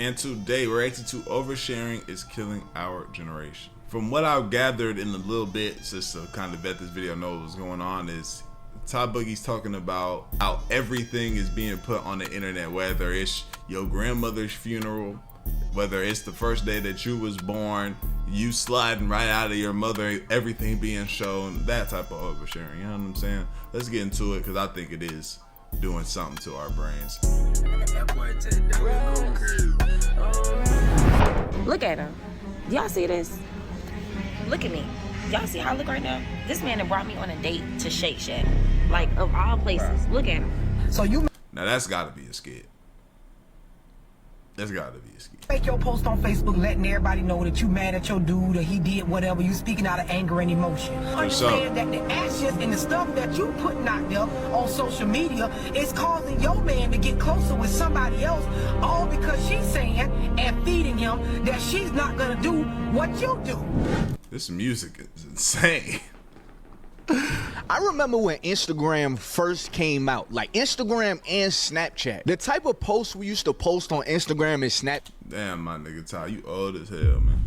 And today we're reacting to Oversharing is Killing Our Generation. From what I've gathered in a little bit, just to kind of vet this video, know what's going on, is Top Boogie's talking about how everything is being put on the internet, whether it's your grandmother's funeral, whether it's the first day that you was born, you sliding right out of your mother, everything being shown, that type of oversharing, you know what I'm saying? Let's get into it, because I think it is doing something to our brains. Look at him. Y'all see this? Look at me. Y'all see how I look right now? This man that brought me on a date to Shake Shack. Like, of all places. Look at him. So you Now that's gotta be a skit. That's gotta be a skit. make your post on Facebook letting everybody know that you mad at your dude or he did whatever, you speaking out of anger and emotion. Understand that the actions and the stuff that you putting out there on social media is causing your man to get closer with somebody else, all because she's saying and feeding him that she's not gonna do what you do. This music is insane. I remember when Instagram first came out, like Instagram and Snapchat. The type of posts we used to post on Instagram and Snap. Damn, my nigga Ty, you old as hell, man.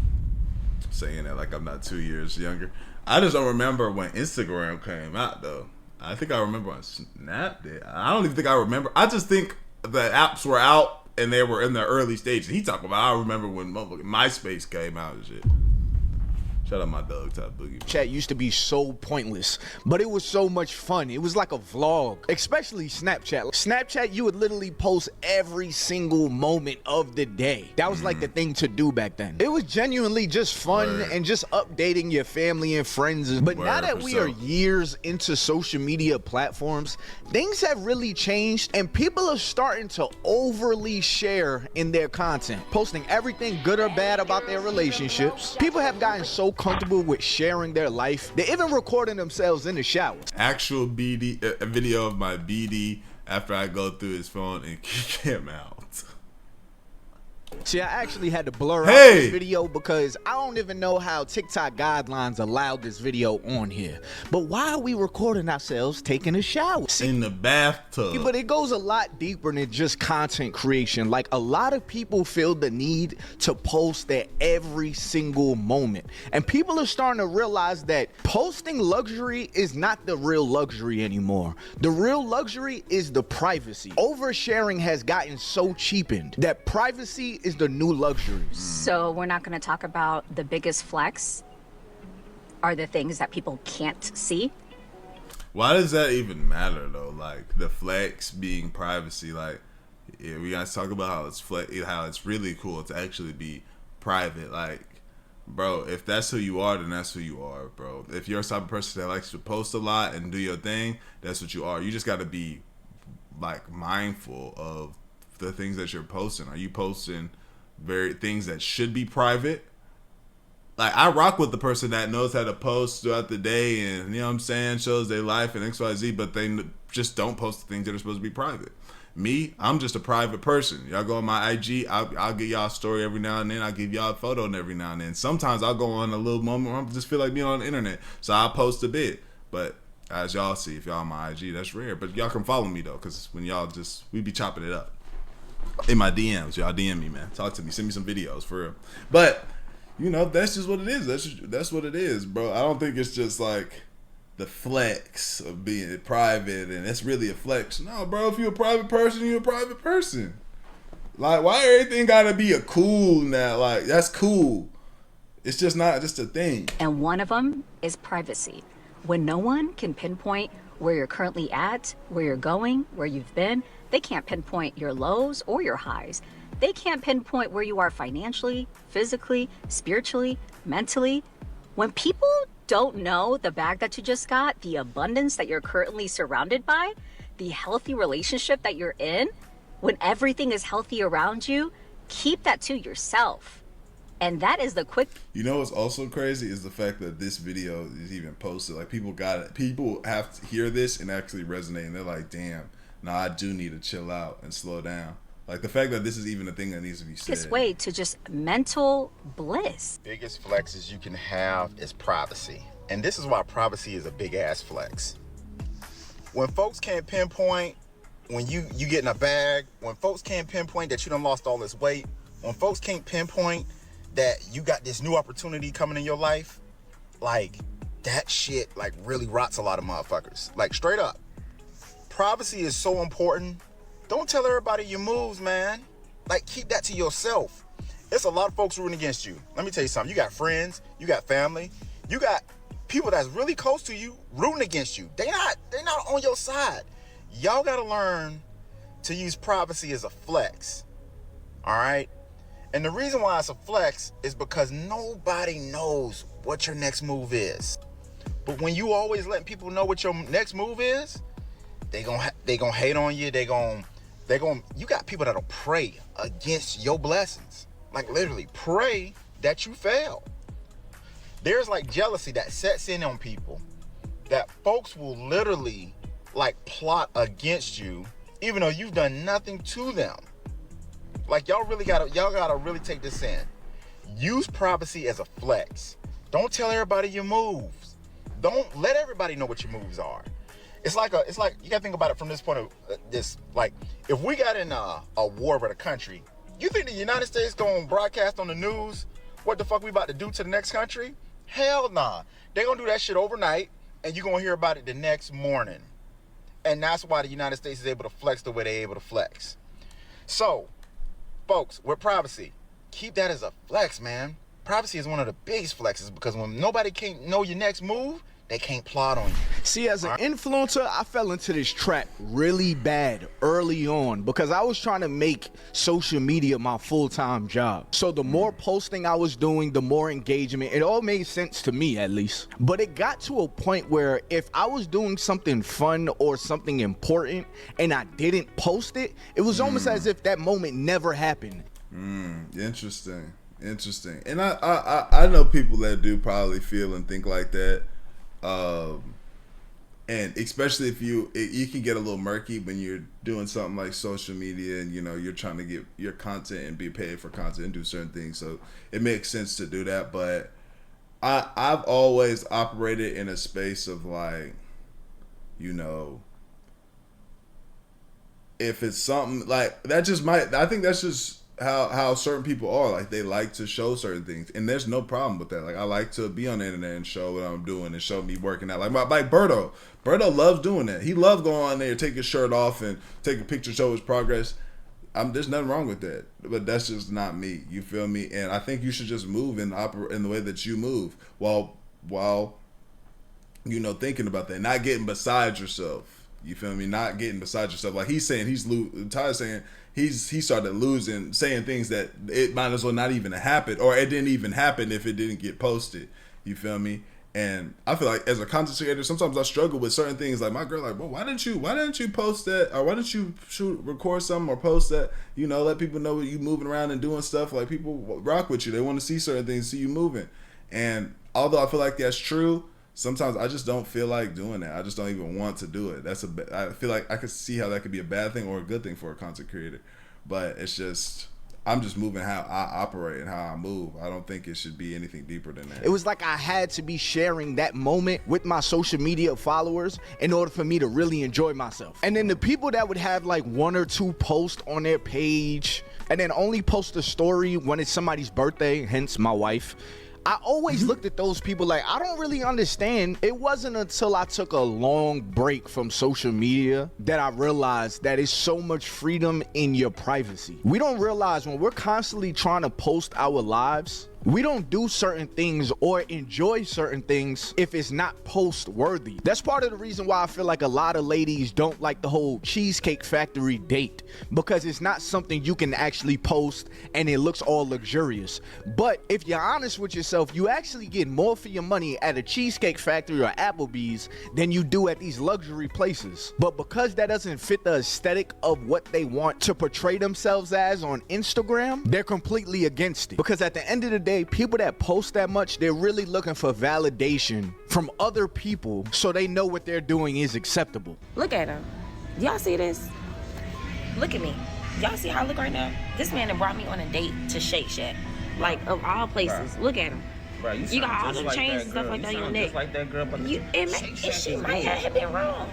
Saying that like I'm not 2 years younger. I just don't remember when Instagram came out, though. I think I remember when Snap did. I don't even think I remember. I just think the apps were out and they were in the early stages. He talking about, I remember when MySpace came out and shit. Shout out my dog, Top Boogie. Chat used to be so pointless, but it was so much fun. It was like a vlog, especially Snapchat. Snapchat, you would literally post every single moment of the day. That was like the thing to do back then. It was genuinely just fun and just updating your family and friends. But now that we are years into social media platforms, things have really changed and people are starting to overly share in their content, posting everything good or bad about their relationships. People have gotten so comfortable with sharing their life, they're even recording themselves in the shower. Actual BD, a video of my BD after I go through his phone and kick him out. See, I actually had to blur out this video because I don't even know how TikTok guidelines allowed this video on here. But why are we recording ourselves taking a shower? See, in the bathtub. But it goes a lot deeper than just content creation. Like, a lot of people feel the need to post their every single moment. And people are starting to realize that posting luxury is not the real luxury anymore. The real luxury is the privacy. Oversharing has gotten so cheapened that privacy is the new luxury. So we're not going to talk about the biggest flex are the things that people can't see. Why does that even matter though? Like the flex being privacy, like yeah, we guys talk about how it's really cool to actually be private. Like, bro, if that's who you are, then that's who you are, bro. If you're a type of person that likes to post a lot and do your thing, that's what you are. You just got to be like mindful of the things that you're posting. Are you posting things that should be private? Like, I rock with the person that knows how to post throughout the day and, you know what I'm saying, shows their life and XYZ, but they just don't post the things that are supposed to be private. Me, I'm just a private person. Y'all go on my IG, I'll give y'all a story every now and then. I'll give y'all a photo every now and then. Sometimes I'll go on a little moment where I just feel like being on the internet, so I'll post a bit. But as y'all see, if y'all on my IG, that's rare. But y'all can follow me though, because when y'all we be chopping it up in my DMs. Y'all DM me, man. Talk to me. Send me some videos for real. But you know, that's just what it is. That's what it is, bro. I don't think it's just like the flex of being private, and it's really a flex. No, bro. If you're a private person, you're a private person. Like, why everything gotta be a cool now? Like, that's cool. It's just not just a thing. And one of them is privacy. When no one can pinpoint where you're currently at, where you're going, where you've been, they can't pinpoint your lows or your highs. They can't pinpoint where you are financially, physically, spiritually, mentally. When people don't know the bag that you just got, the abundance that you're currently surrounded by, the healthy relationship that you're in, when everything is healthy around you, keep that to yourself. And that is the quick. You know what's also crazy is the fact that this video is even posted. Like, people got it. People have to hear this and actually resonate, and they're like, damn, nah, I do need to chill out and slow down. Like, the fact that this is even a thing that needs to be said. This way to just mental bliss. Biggest flexes you can have is privacy. And this is why privacy is a big ass flex. When folks can't pinpoint when you get in a bag, when folks can't pinpoint that you done lost all this weight, When folks can't pinpoint that you got this new opportunity coming in your life, like, that shit, like, really rots a lot of motherfuckers. Like, straight up. Privacy is so important. Don't tell everybody your moves, man. Like, keep that to yourself. It's a lot of folks rooting against you. Let me tell you something. You got friends, you got family, you got people that's really close to you rooting against you. They're not on your side. Y'all gotta learn to use privacy as a flex. All right? And the reason why it's a flex is because nobody knows what your next move is. But when you always letting people know what your next move is, they gonna hate on you. You got people that'll pray against your blessings. Like, literally pray that you fail. There's like jealousy that sets in on people, that folks will literally like plot against you even though you've done nothing to them. Like, y'all gotta really take this in. Use privacy as a flex. Don't tell everybody your moves. Don't let everybody know what your moves are. It's like you gotta think about it from this point of this. Like, if we got in a war with a country, you think the United States gonna broadcast on the news what the fuck we about to do to the next country? Hell nah. They gonna do that shit overnight, and you gonna hear about it the next morning. And that's why the United States is able to flex the way they're able to flex. So, folks, with privacy, keep that as a flex, man. Privacy is one of the biggest flexes, because when nobody can't know your next move, they can't plot on you. See, as an influencer, I fell into this trap really bad early on because I was trying to make social media my full-time job. So the more posting I was doing, the more engagement. It all made sense to me, at least. But it got to a point where if I was doing something fun or something important and I didn't post it, it was almost as if that moment never happened. Interesting. And I know people that do probably feel and think like that. And especially if you can get a little murky when you're doing something like social media and, you know, you're trying to get your content and be paid for content and do certain things. So it makes sense to do that. But I've always operated in a space of, like, you know, if it's something like that, I think that's just how certain people are. Like, they like to show certain things, and there's no problem with that. Like, I like to be on the internet and show what I'm doing and show me working out. Like Berto loves doing that. He loves going on there, take his shirt off and take a picture, show his progress. There's nothing wrong with that, but that's just not me. You feel me? And I think you should just move and operate in the way that you move while you know, thinking about that, not getting beside yourself. You feel me? Not getting beside yourself. Like he's saying, Ty's saying he started losing, saying things that it might as well not even happen, or it didn't even happen if it didn't get posted. You feel me? And I feel like as a content creator, sometimes I struggle with certain things. Like my girl, like, well, why didn't you post that, or why didn't you record something or post that? You know, let people know you moving around and doing stuff. Like, people rock with you. They want to see certain things, see you moving. And although I feel like that's true, sometimes I just don't feel like doing that. I just don't even want to do it. I feel like I could see how that could be a bad thing or a good thing for a content creator. But it's just, I'm just moving how I operate and how I move. I don't think it should be anything deeper than that. It was like I had to be sharing that moment with my social media followers in order for me to really enjoy myself. And then the people that would have like 1 or 2 posts on their page and then only post a story when it's somebody's birthday, hence my wife, I always looked at those people like, I don't really understand. It wasn't until I took a long break from social media that I realized that it's so much freedom in your privacy. We don't realize when we're constantly trying to post our lives, we don't do certain things or enjoy certain things if it's not post worthy. That's part of the reason why I feel like a lot of ladies don't like the whole Cheesecake Factory date, because it's not something you can actually post and it looks all luxurious. But if you're honest with yourself, you actually get more for your money at a Cheesecake Factory or Applebee's than you do at these luxury places. But because that doesn't fit the aesthetic of what they want to portray themselves as on Instagram, they're completely against it. Because at the end of the day, people that post that much, they're really looking for validation from other people so they know what they're doing is acceptable. Look at him. Y'all see this? Look at me. Y'all see how I look right now? This man that brought me on a date to Shake Shack. Like, of all places. Bruh. Look at him. Bruh, you got all the chains and stuff like that on your neck. Just like that girl, but it might have been wrong.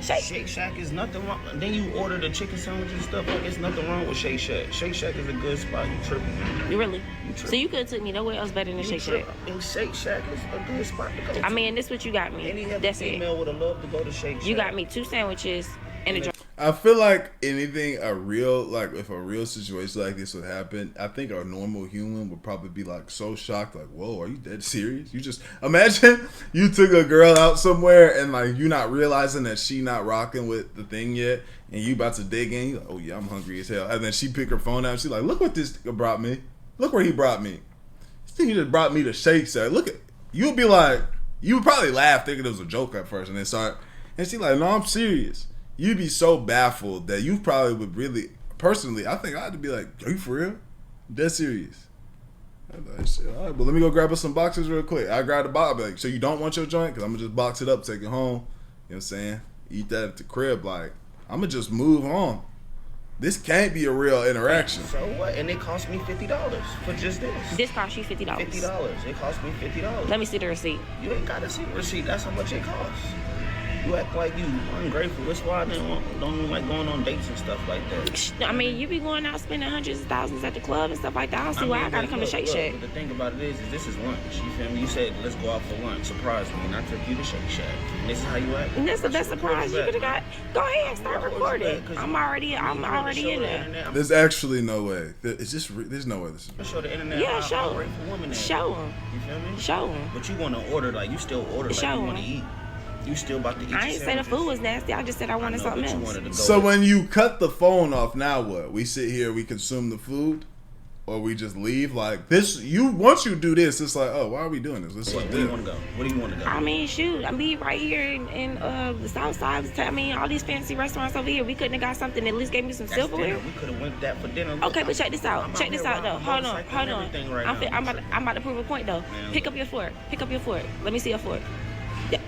Shake Shack is nothing wrong. Then you order the chicken sandwiches and stuff. Like, it's nothing wrong with Shake Shack. Shake Shack is a good spot. You tripping? You really? tripping. So you could have took me nowhere else better than Shake Shack. And Shake Shack is a good spot to go to. I mean, this what you got me. Any other That's it. female would have loved to go to Shake Shack. You got me 2 sandwiches and a drink. I feel like anything if a real situation like this would happen, I think a normal human would probably be like so shocked, like, whoa, are you dead serious? You just imagine you took a girl out somewhere and like you not realizing that she not rocking with the thing yet, and you about to dig in, you like, oh yeah, I'm hungry as hell. And then she pick her phone out and she's like, look what this nigga brought me. Look where he brought me. This thing just brought me to Shake Shack. Look at you would be like, you would probably laugh thinking it was a joke at first and then start, and she like, no, I'm serious. You'd be so baffled that you probably would really, personally, I think I'd be like, are you for real? Dead serious. I'm like, shit, all right, but let me go grab us some boxes real quick. I grab the box, I'll be like, so you don't want your joint? Because I'm going to just box it up, take it home. You know what I'm saying? Eat that at the crib. Like, I'm going to just move on. This can't be a real interaction. So what? And it cost me $50 for just this. This cost you $50. $50. It cost me $50. Let me see the receipt. You ain't got to see the receipt. That's how much it costs. You act like you ungrateful. That's why I don't like going on dates and stuff like that. I mean, you be going out spending hundreds of thousands at the club and stuff like that. I don't see why I gotta come to Shake Shack. But the thing about it is this is lunch. You feel me? You said, let's go out for lunch. Surprise me. And I took you to Shake Shack. And this is how you act. And that's the best surprise you could have got. Go ahead, start recording. I'm already in there. There's actually no way. There's no way this is. Show the internet. Yeah, show them. Show them. You feel me? Show them. But you want to order, like, you still order like you want to eat. You still about to eat. I ain't say the food was nasty. I just said I wanted something else. So when you cut the phone off, now what? We sit here, we consume the food, or we just leave? Like this, once you do this, it's like, oh, why are we doing this? It's like, where do you want to go? Where do you want to go? I mean, shoot, I mean, right here in the South Side. I mean, all these fancy restaurants over here. We couldn't have got something that at least gave me some silverware. We could have went that for dinner. Okay, but check this out. Check this out though. Hold on. I'm about to prove a point though. Pick up your fork. Let me see your fork. Yeah.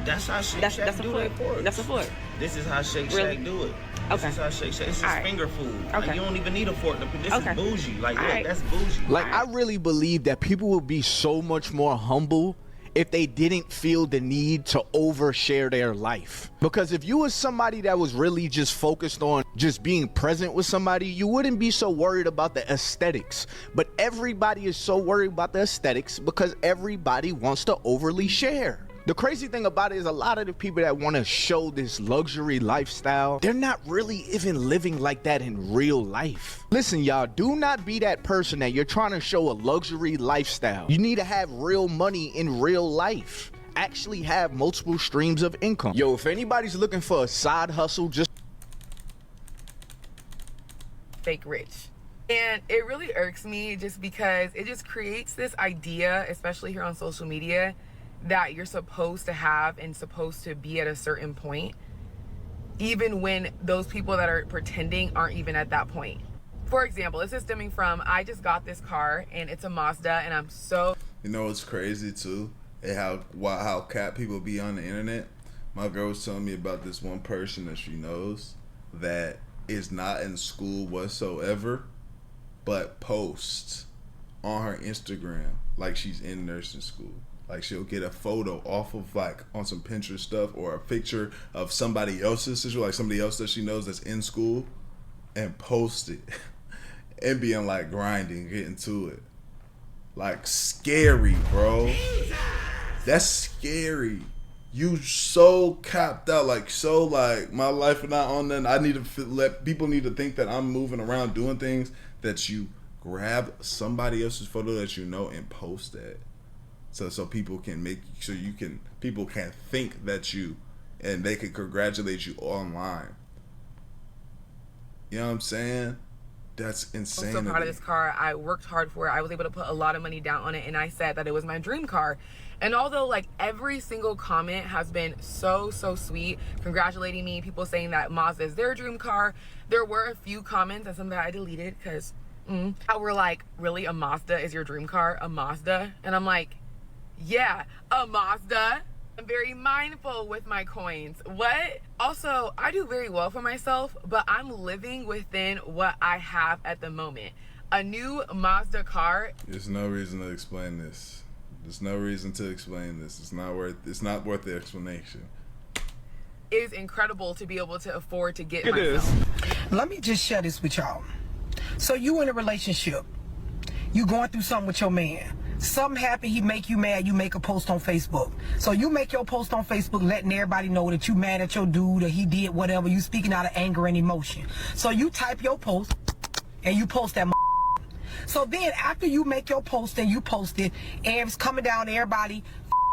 That's how Shake Shack do their forks. That's a fork. This is how Shake Shack do it. This is how Shake Shack. This is finger food. Okay. Like, you don't even need a fork. This is bougie. Like, look, that's bougie. Like, I really believe that people would be so much more humble if they didn't feel the need to overshare their life. Because if you was somebody that was really just focused on just being present with somebody, you wouldn't be so worried about the aesthetics. But everybody is so worried about the aesthetics because everybody wants to overly share. The crazy thing about it is a lot of the people that want to show this luxury lifestyle, they're not really even living like that in real life. Listen, y'all, do not be that person that you're trying to show a luxury lifestyle. You need to have real money in real life. Actually have multiple streams of income. Yo, if anybody's looking for a side hustle, just fake rich. And it really irks me just because it just creates this idea, especially here on social media, that you're supposed to have and supposed to be at a certain point, even when those people that are pretending aren't even at that point. For example, this is stemming from, I just got this car and it's a Mazda and I'm so... You know what's crazy too? And how cat people be on the internet? My girl was telling me about this one person that she knows that is not in school whatsoever, but posts on her Instagram like she's in nursing school. Like she'll get a photo off of like on some Pinterest stuff or a picture of somebody else's sister, like somebody else that she knows that's in school, and post it and being like grinding, getting to it. Like scary, bro. That's scary. You so capped out, like so like my life is not on nothing. I need to let people need to think that I'm moving around doing things, that you grab somebody else's photo that you know and post that. So people can people can think that you, and they can congratulate you online. You know what I'm saying? That's insane. I'm so proud of this car. I worked hard for it. I was able to put a lot of money down on it, and I said that it was my dream car. And although like every single comment has been so sweet, congratulating me, people saying that Mazda is their dream car, there were a few comments and some that I deleted because I were like, really, a Mazda is your dream car? A Mazda? And I'm like, yeah, a Mazda. I'm very mindful with my coins. What? Also, I do very well for myself, but I'm living within what I have at the moment. A new Mazda car. There's no reason to explain this. There's no reason to explain this. It's not worth the explanation. is incredible to be able to afford to get myself. Let me just share this with y'all. So you in a relationship, you going through something with your man. Something happened, he make you mad, you make a post on Facebook. So you make your post on Facebook letting everybody know that you mad at your dude or he did whatever. You speaking out of anger and emotion. So you type your post and you post that. So then after you make your post and you post it, and it's coming down to everybody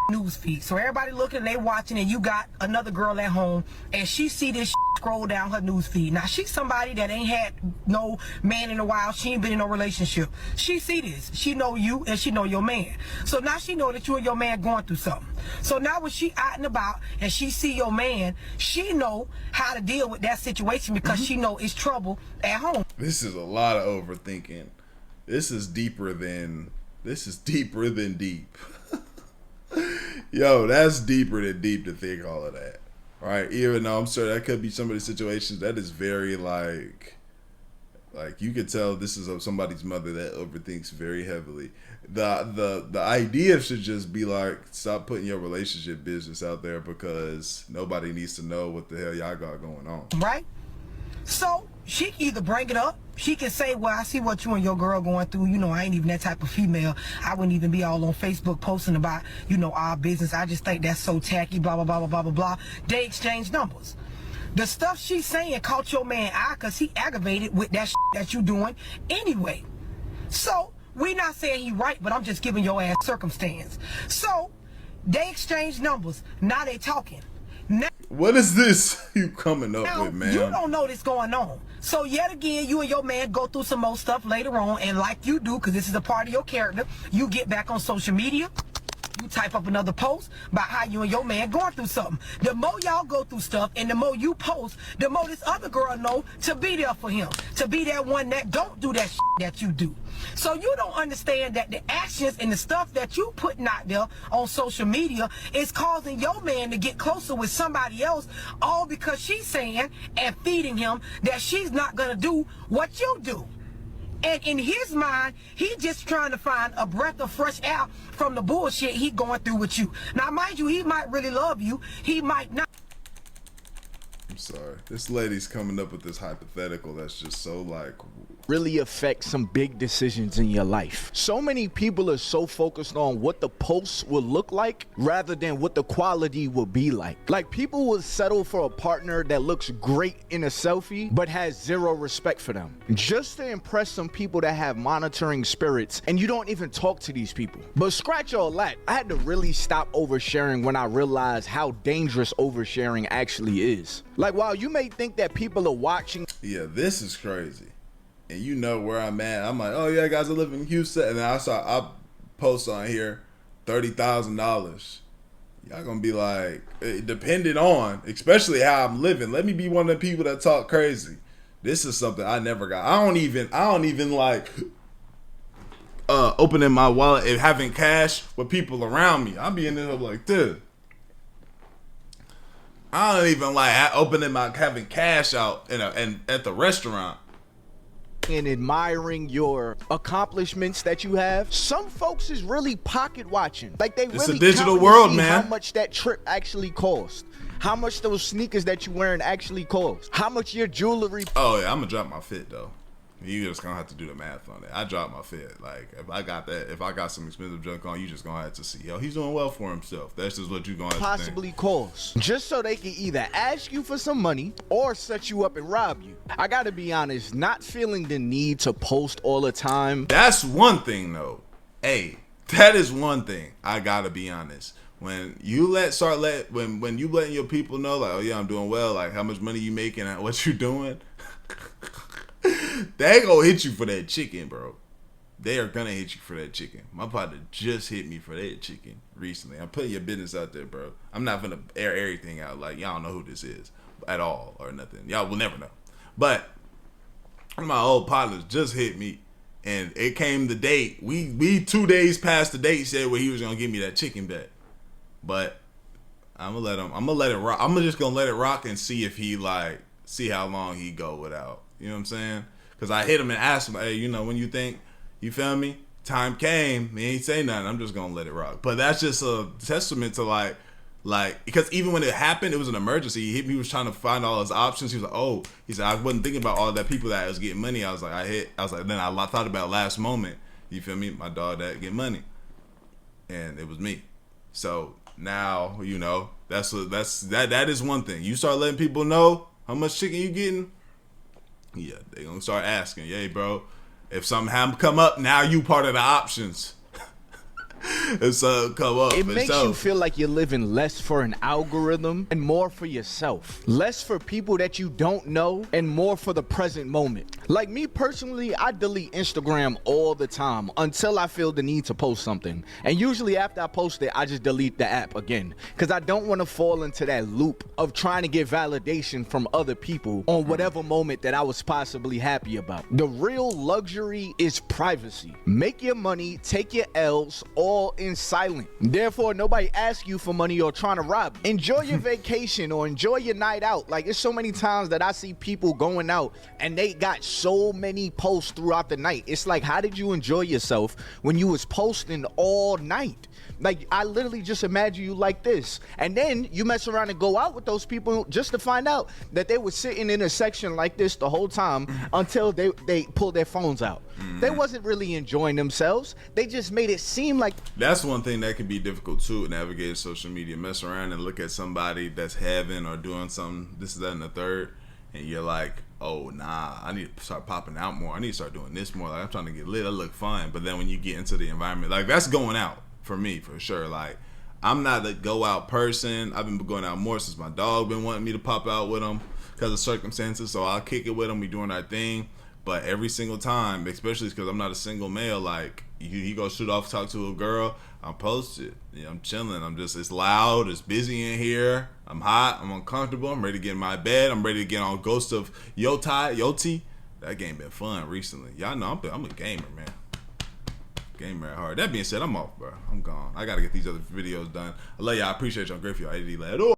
news feed. So everybody looking and they watching, and you got another girl at home and she see this scroll down her news feed. Now she's somebody that ain't had no man in a while. She ain't been in no relationship. She see this. She know you and she know your man. So now she know that you and your man going through something. So now when she out and about and she see your man, she know how to deal with that situation because she know it's trouble at home. This is a lot of overthinking. This is deeper than deep. Yo, that's deeper than deep to think all of that. Right? Even though I'm sure that could be some of the situations that is very like you could tell this is somebody's mother that overthinks very heavily. The idea should just be like, stop putting your relationship business out there because nobody needs to know what the hell y'all got going on. Right? So she can either bring it up. She can say, well, I see what you and your girl going through. You know, I ain't even that type of female. I wouldn't even be all on Facebook posting about, you know, our business. I just think that's so tacky, blah, blah, blah, blah, blah, blah, blah. They exchange numbers. The stuff she's saying caught your man eye because he aggravated with that that you doing anyway. So we not saying he right, but I'm just giving your ass circumstance. So they exchange numbers. Now they talking. Now, what is this you coming up with, man? You don't know this going on. So yet again, you and your man go through some more stuff later on, and like you do, because this is a part of your character, you get back on social media, you type up another post about how you and your man going through something. The more y'all go through stuff and the more you post, the more this other girl know to be there for him, to be that one that don't do that that you do. So you don't understand that the actions and the stuff that you putting out there on social media is causing your man to get closer with somebody else, all because she's saying and feeding him that she's not gonna do what you do. And in his mind, he just trying to find a breath of fresh air from the bullshit he going through with you. Now, mind you, he might really love you. He might not. I'm sorry. This lady's coming up with this hypothetical that's just so like really affect some big decisions in your life. So many people are so focused on what the posts will look like rather than what the quality will be like. Like, people will settle for a partner that looks great in a selfie but has zero respect for them just to impress some people that have monitoring spirits, and you don't even talk to these people. But scratch all that, I had to really stop oversharing when I realized how dangerous oversharing actually is. Like, while you may think that people are watching, yeah, this is crazy. And you know where I'm at. I'm like, oh yeah, guys, I live in Houston, and then I post on here $30,000. Y'all gonna be like, depending on, especially how I'm living. Let me be one of the people that talk crazy. This is something I never got. I don't even like opening my wallet and having cash with people around me. I'm being in there like this. I don't even like having cash out and at the restaurant. And admiring your accomplishments that you have. Some folks is really pocket watching. Like, they it's really a digital counting world, to see man. how much that trip actually cost. How much those sneakers that you wearing actually cost. How much your jewelry. Oh yeah, I'm gonna drop my fit though. You just gonna have to do the math on it. I dropped my fit. Like, if I got some expensive junk on, you just gonna have to see, yo, he's doing well for himself. That's just what you gonna have possibly to think. Cost. Just so they can either ask you for some money or set you up and rob you. I gotta be honest, not feeling the need to post all the time. That's one thing though. Hey, that is one thing. I gotta be honest. When you when you letting your people know, like, oh yeah, I'm doing well, like how much money you making and what you doing. They ain't gonna hit you for that chicken, bro. They are gonna hit you for that chicken. My partner just hit me for that chicken recently. I'm putting your business out there, bro. I'm not gonna air everything out. Like, y'all don't know who this is at all or nothing. Y'all will never know. But one of my old partners just hit me, and it came the date. We 2 days past the date said where he was gonna give me that chicken back. But I'm gonna let it rock. I'm just gonna let it rock and see if he see how long he go without. You know what I'm saying? Because I hit him and asked him, hey, you know, when you think, you feel me? Time came, he ain't say nothing. I'm just going to let it rock. But that's just a testament to, like, Like, because even when it happened, it was an emergency. He was trying to find all his options. He was like, oh, he said, I wasn't thinking about all that people that was getting money. I was like, then I thought about last moment. You feel me? My dog that get money. And it was me. So now, you know, that is one thing. You start letting people know how much chicken you getting. Yeah, they gonna start asking, "Yay, bro, if something happen come up, now you part of the options." If something come up, it makes you feel like you're living less for an algorithm and more for yourself. Less for people that you don't know and more for the present moment. Like me personally, I delete Instagram all the time until I feel the need to post something. And usually after I post it, I just delete the app again. Because I don't want to fall into that loop of trying to get validation from other people on whatever moment that I was possibly happy about. The real luxury is privacy. Make your money, take your L's, all in silent. Therefore, nobody asks you for money or trying to rob you. Enjoy your vacation or enjoy your night out. Like, it's so many times that I see people going out and they got so many posts throughout the night. It's like, how did you enjoy yourself when you was posting all night? Like, I literally just imagine you like this. And then you mess around and go out with those people just to find out that they were sitting in a section like this the whole time until they pulled their phones out. They wasn't really enjoying themselves. They just made it seem like... That's one thing that can be difficult too, navigating social media. Mess around and look at somebody that's having or doing something, this, that, and the third, and you're like, oh, nah, I need to start popping out more. I need to start doing this more. Like, I'm trying to get lit. I look fun. But then when you get into the environment, like, that's going out. For me, for sure. Like, I'm not a go out person. I've been going out more since my dog been wanting me to pop out with him because of circumstances. So I'll kick it with him. We doing our thing. But every single time, especially because I'm not a single male, like, he go shoot off, talk to a girl, I'm posted. Yeah, I'm chilling. It's loud. It's busy in here. I'm hot. I'm uncomfortable. I'm ready to get in my bed. I'm ready to get on Ghost of Yoti. That game been fun recently. Y'all know I'm a gamer, man. Game right hard. That being said, I'm off, bro. I'm gone. I gotta get these other videos done. I love y'all. I appreciate y'all. Great for y'all. AD lad.